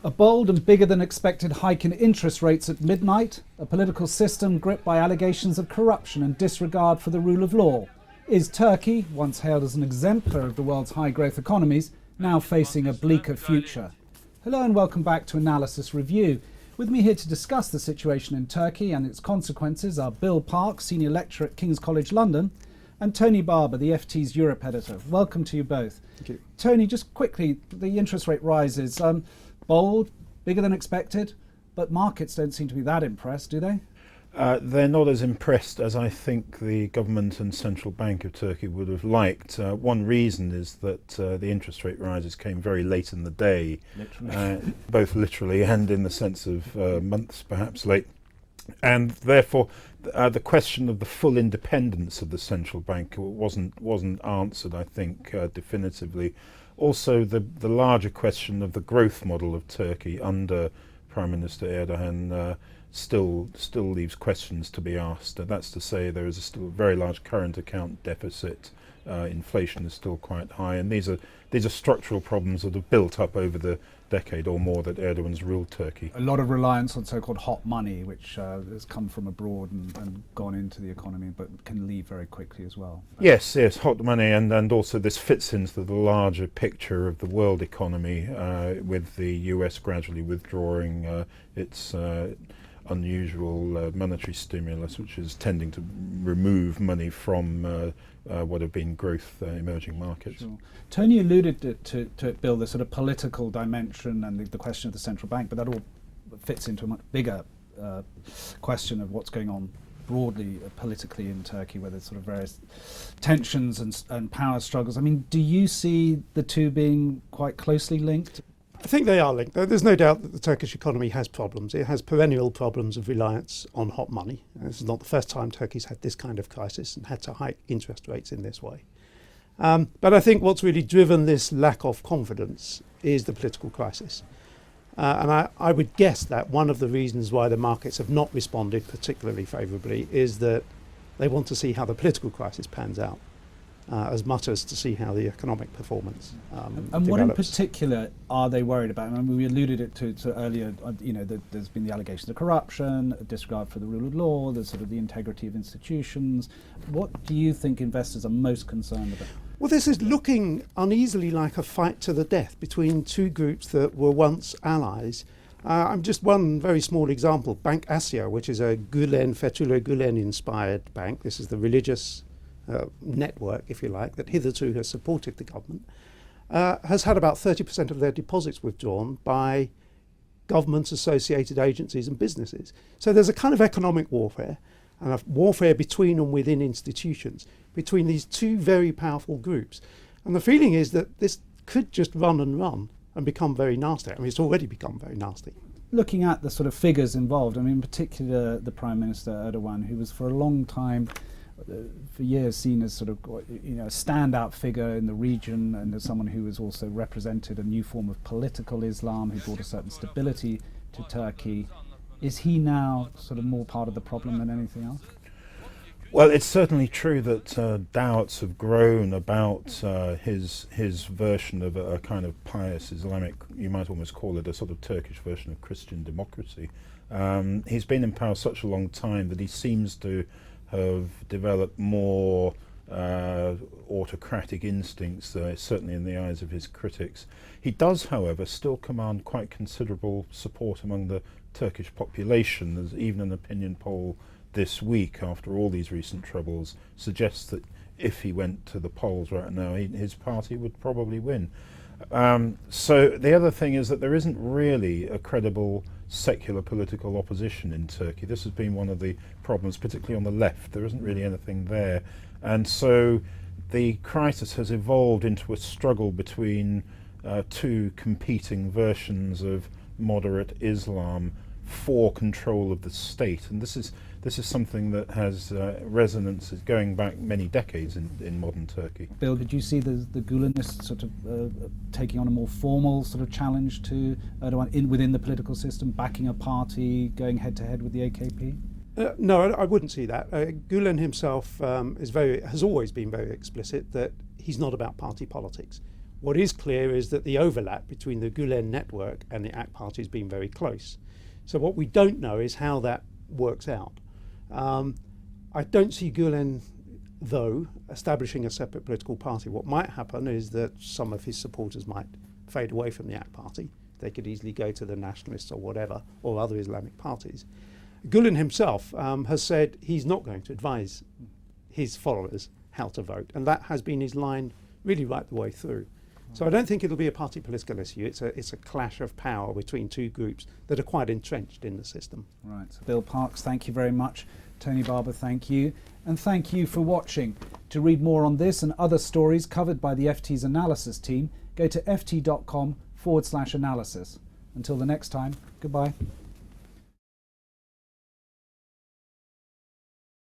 A bold and bigger than expected hike in interest rates at midnight, a political system gripped by allegations of corruption and disregard for the rule of law. Is Turkey, once hailed as an exemplar of the world's high-growth economies, now facing a bleaker future? Hello and welcome back to Analysis Review. With me here to discuss the situation in Turkey and its consequences are Bill Park, Senior Lecturer at King's College London, and Tony Barber, the FT's Europe Editor. Welcome to you both. Thank you. Tony, just quickly, the interest rate rises. Bold, bigger than expected, but markets don't seem to be that impressed, do they? They're not as impressed as I think the government and central bank of Turkey would have liked. One reason is that the interest rate rises came very late in the day, both literally and in the sense of months perhaps late. And therefore, the question of the full independence of the central bank wasn't answered, I think, definitively. Also, the larger question of the growth model of Turkey under Prime Minister Erdogan still leaves questions to be asked. That's to say, there is still a very large current account deficit. Inflation is still quite high, and these are structural problems that have built up over the decade or more that Erdogan's ruled Turkey. A lot of reliance on so-called hot money, which has come from abroad and gone into the economy, but can leave very quickly as well. Yes, hot money, and also this fits into the larger picture of the world economy, with the US gradually withdrawing its unusual monetary stimulus, which is tending to remove money from what have been growth emerging markets. Sure. Tony alluded to it, Bill, the sort of political dimension and the question of the central bank, but that all fits into a much bigger question of what's going on broadly politically in Turkey, where there's sort of various tensions and power struggles. I mean, do you see the two being quite closely linked? I think they are linked. There's no doubt that the Turkish economy has problems. It has perennial problems of reliance on hot money. This is not the first time Turkey's had this kind of crisis and had to hike interest rates in this way. But I think what's really driven this lack of confidence is the political crisis. And I would guess that one of the reasons why the markets have not responded particularly favourably is that they want to see how the political crisis pans out, as much as to see how the economic performance and what in develops. particular are they worried about? I mean, we alluded it to earlier. There's been the allegations of corruption, a disregard for the rule of law. There's sort of the integrity of institutions. What do you think investors are most concerned about? Well, this is looking uneasily like a fight to the death between two groups that were once allies. I'm just one very small example. Bank Asya, which is a Fethullah Gulen-inspired bank. This is the religious network, if you like, that hitherto has supported the government, has had about 30% of their deposits withdrawn by government-associated agencies and businesses. So there's a kind of economic warfare and a warfare between and within institutions, between these two very powerful groups. And the feeling is that this could just run and become very nasty. I mean, it's already become very nasty. Looking at the sort of figures involved, I mean, in particular the Prime Minister Erdogan, who was for a long time, for years, seen as sort of a standout figure in the region, and as someone who has also represented a new form of political Islam, who brought a certain stability to Turkey. Is he now sort of more part of the problem than anything else? Well, it's certainly true that doubts have grown about his version of a kind of pious Islamic, you might almost call it a sort of Turkish version of Christian democracy. He's been in power such a long time that he seems to have developed more autocratic instincts, certainly in the eyes of his critics. He does, however, still command quite considerable support among the Turkish population. There's even an opinion poll this week, after all these recent troubles, suggests that if he went to the polls right now, his party would probably win. So the other thing is that there isn't really a credible secular political opposition in Turkey. This has been one of the problems, particularly on the left. There isn't really anything there. And so the crisis has evolved into a struggle between two competing versions of moderate Islam for control of the state. And this is something that has resonances going back many decades in modern Turkey. Bill, did you see the Gulenists sort of taking on a more formal sort of challenge to Erdogan within the political system, backing a party, going head to head with the AKP? No, I wouldn't see that. Gulen himself has always been very explicit that he's not about party politics. What is clear is that the overlap between the Gulen network and the AK Party has been very close. So what we don't know is how that works out. I don't see Gulen, though, establishing a separate political party. What might happen is that some of his supporters might fade away from the AK Party. They could easily go to the nationalists or whatever, or other Islamic parties. Gulen himself has said he's not going to advise his followers how to vote, and that has been his line really right the way through. So I don't think it'll be a party political issue. It's a clash of power between two groups that are quite entrenched in the system. Right. Bill Parks, thank you very much. Tony Barber, thank you. And thank you for watching. To read more on this and other stories covered by the FT's analysis team, go to ft.com/analysis. Until the next time, goodbye.